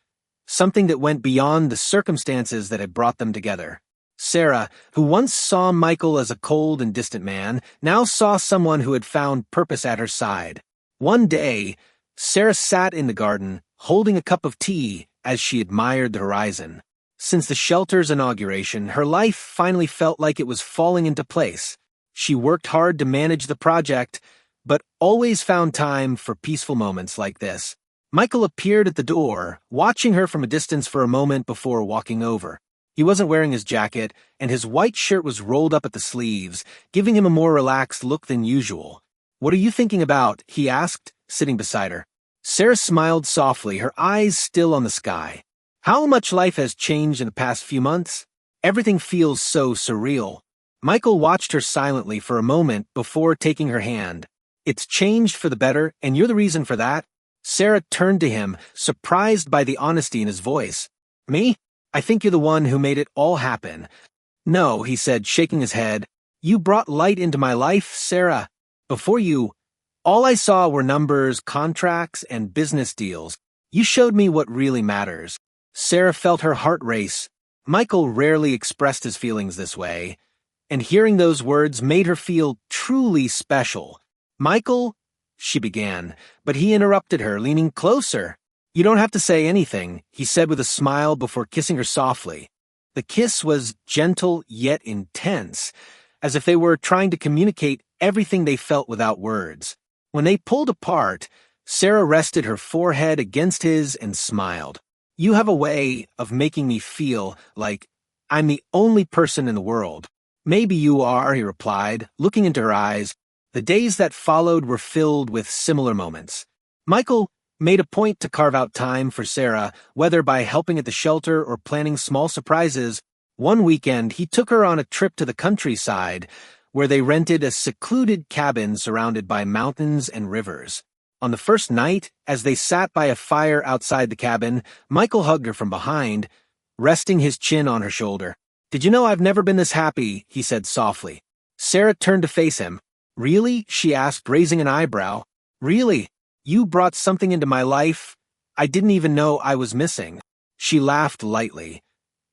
Speaker 1: something that went beyond the circumstances that had brought them together. Sarah, who once saw Michael as a cold and distant man, now saw someone who had found purpose at her side. One day, Sarah sat in the garden, holding a cup of tea as she admired the horizon. Since the shelter's inauguration, her life finally felt like it was falling into place. She worked hard to manage the project, but always found time for peaceful moments like this. Michael appeared at the door, watching her from a distance for a moment before walking over. He wasn't wearing his jacket, and his white shirt was rolled up at the sleeves, giving him a more relaxed look than usual. "What are you thinking about?" he asked, sitting beside her. Sarah smiled softly, her eyes still on the sky. "How much life has changed in the past few months? Everything feels so surreal." Michael watched her silently for a moment before taking her hand. "It's changed for the better, and you're the reason for that." Sarah turned to him, surprised by the honesty in his voice. "Me? I think you're the one who made it all happen." "No," he said, shaking his head. "You brought light into my life, Sarah. Before you, All I saw were numbers, contracts, and business deals. You showed me what really matters. Sarah felt her heart race. Michael rarely expressed his feelings this way, and hearing those words made her feel truly special. Michael, she began, but he interrupted her, leaning closer. You don't have to say anything, he said with a smile before kissing her softly. The kiss was gentle yet intense, as if they were trying to communicate everything they felt without words. When they pulled apart, Sarah rested her forehead against his and smiled. You have a way of making me feel like I'm the only person in the world. Maybe you are, he replied, looking into her eyes. The days that followed were filled with similar moments. Michael made a point to carve out time for Sarah, whether by helping at the shelter or planning small surprises. One weekend, he took her on a trip to the countryside, where they rented a secluded cabin surrounded by mountains and rivers. On the first night, as they sat by a fire outside the cabin, Michael hugged her from behind, resting his chin on her shoulder. Did you know I've never been this happy? He said softly. Sarah turned to face him. Really? She asked, raising an eyebrow. Really? You brought something into my life I didn't even know I was missing. She laughed lightly,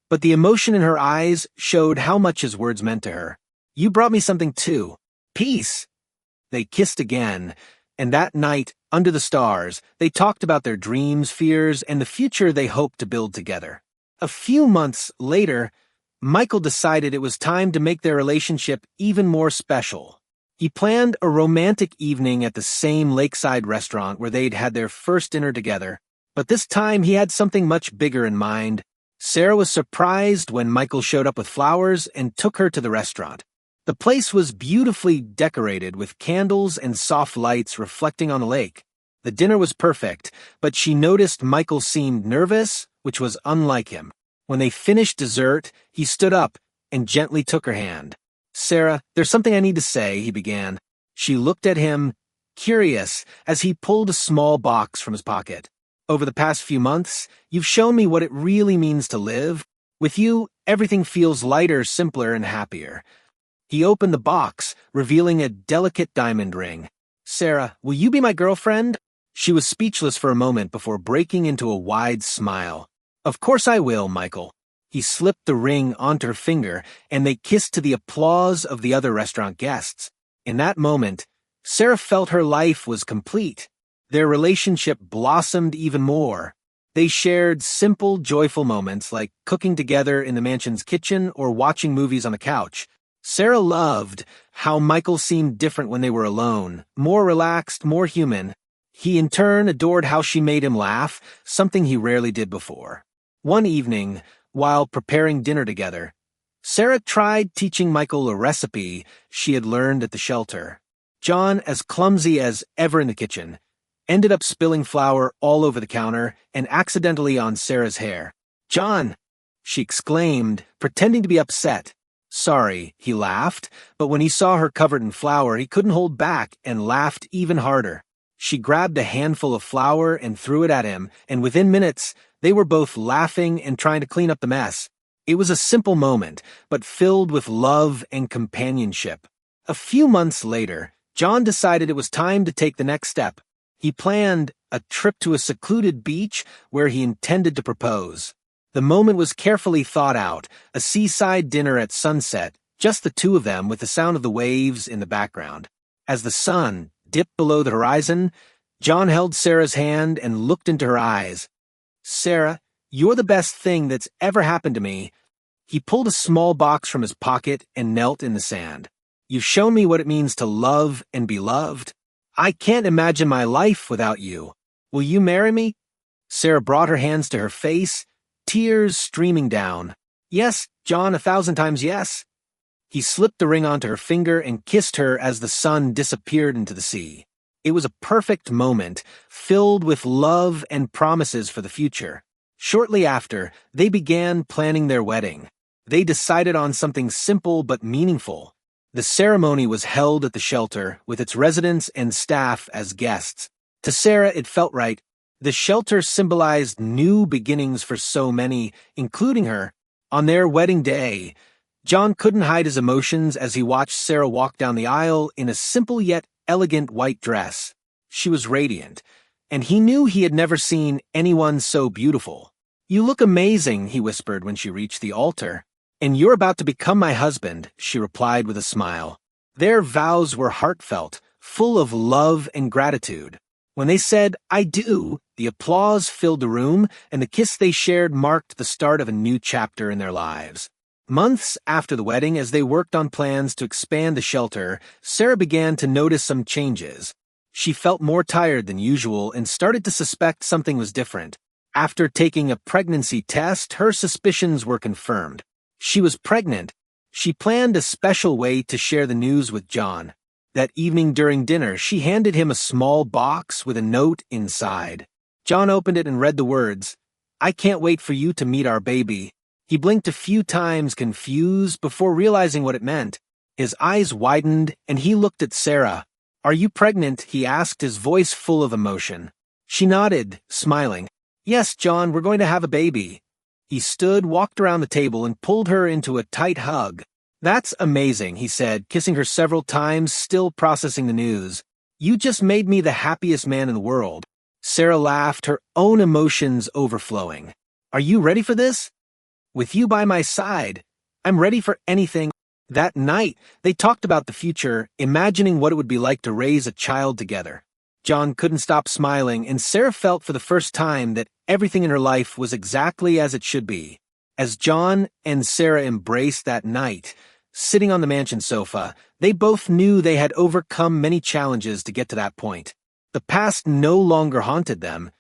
Speaker 1: but the emotion in her eyes showed how much his words meant to her. You brought me something too. Peace. They kissed again, and that night, under the stars, they talked about their dreams, fears, and the future they hoped to build together. A few months later, Michael decided it was time to make their relationship even more special. He planned a romantic evening at the same lakeside restaurant where they'd had their first dinner together, but this time he had something much bigger in mind. Sarah was surprised when Michael showed up with flowers and took her to the restaurant. The place was beautifully decorated with candles and soft lights reflecting on the lake. The dinner was perfect, but she noticed Michael seemed nervous, which was unlike him. When they finished dessert, he stood up and gently took her hand. Sarah, there's something I need to say, he began. She looked at him, curious, as he pulled a small box from his pocket. Over the past few months, you've shown me what it really means to live. With you, everything feels lighter, simpler, and happier. He opened the box, revealing a delicate diamond ring. Sarah, will you be my girlfriend? She was speechless for a moment before breaking into a wide smile. Of course I will, Michael. He slipped the ring onto her finger, and they kissed to the applause of the other restaurant guests. In that moment, Sarah felt her life was complete. Their relationship blossomed even more. They shared simple, joyful moments like cooking together in the mansion's kitchen or watching movies on the couch. Sarah loved how Michael seemed different when they were alone, more relaxed, more human. He in turn adored how she made him laugh, something he rarely did before. One evening, while preparing dinner together, Sarah tried teaching Michael a recipe she had learned at the shelter. John, as clumsy as ever in the kitchen, ended up spilling flour all over the counter and accidentally on Sarah's hair. John, she exclaimed, pretending to be upset. Sorry, he laughed, but when he saw her covered in flour, he couldn't hold back and laughed even harder. She grabbed a handful of flour and threw it at him, and within minutes, they were both laughing and trying to clean up the mess. It was a simple moment, but filled with love and companionship. A few months later, John decided it was time to take the next step. He planned a trip to a secluded beach where he intended to propose. The moment was carefully thought out, a seaside dinner at sunset, just the two of them with the sound of the waves in the background. As the sun dipped below the horizon, John held Sarah's hand and looked into her eyes. Sarah, you're the best thing that's ever happened to me. He pulled a small box from his pocket and knelt in the sand. You've shown me what it means to love and be loved. I can't imagine my life without you. Will you marry me? Sarah brought her hands to her face, tears streaming down. Yes, John, 1,000 times yes. He slipped the ring onto her finger and kissed her as the sun disappeared into the sea. It was a perfect moment, filled with love and promises for the future. Shortly after, they began planning their wedding. They decided on something simple but meaningful. The ceremony was held at the shelter, with its residents and staff as guests. To Sarah, it felt right. The shelter symbolized new beginnings for so many, including her. On their wedding day, John couldn't hide his emotions as he watched Sarah walk down the aisle in a simple yet elegant white dress. She was radiant, and he knew he had never seen anyone so beautiful. "You look amazing," he whispered when she reached the altar. "And you're about to become my husband," she replied with a smile. Their vows were heartfelt, full of love and gratitude. When they said, "I do," the applause filled the room, and the kiss they shared marked the start of a new chapter in their lives. Months after the wedding, as they worked on plans to expand the shelter, Sarah began to notice some changes. She felt more tired than usual and started to suspect something was different. After taking a pregnancy test, her suspicions were confirmed. She was pregnant. She planned a special way to share the news with John. That evening during dinner, she handed him a small box with a note inside. John opened it and read the words, "I can't wait for you to meet our baby." He blinked a few times, confused, before realizing what it meant. His eyes widened, and he looked at Sarah. "Are you pregnant?" he asked, his voice full of emotion. She nodded, smiling. "Yes, John, we're going to have a baby." He stood, walked around the table, and pulled her into a tight hug. "That's amazing," he said, kissing her several times, still processing the news. "You just made me the happiest man in the world." Sarah laughed, her own emotions overflowing. "Are you ready for this?" "With you by my side, I'm ready for anything." That night, they talked about the future, imagining what it would be like to raise a child together. John couldn't stop smiling, and Sarah felt for the first time that everything in her life was exactly as it should be. As John and Sarah embraced that night, sitting on the mansion sofa, they both knew they had overcome many challenges to get to that point. The past no longer haunted them,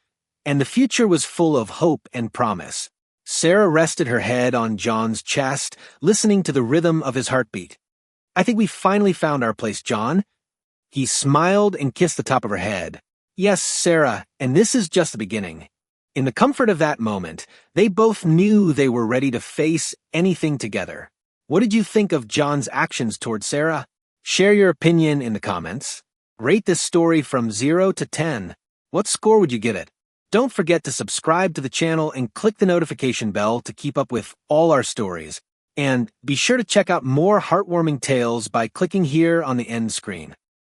Speaker 1: and the future was full of hope and promise. Sarah rested her head on John's chest, listening to the rhythm of his heartbeat. "I think we finally found our place, John." He smiled and kissed the top of her head. "Yes, Sarah, and this is just the beginning." In the comfort of that moment, they both knew they were ready to face anything together. What did you think of John's actions toward Sarah? Share your opinion in the comments. Rate this story from 0 to 10. What score would you give it? Don't forget to subscribe to the channel and click the notification bell to keep up with all our stories. And be sure to check out more heartwarming tales by clicking here on the end screen.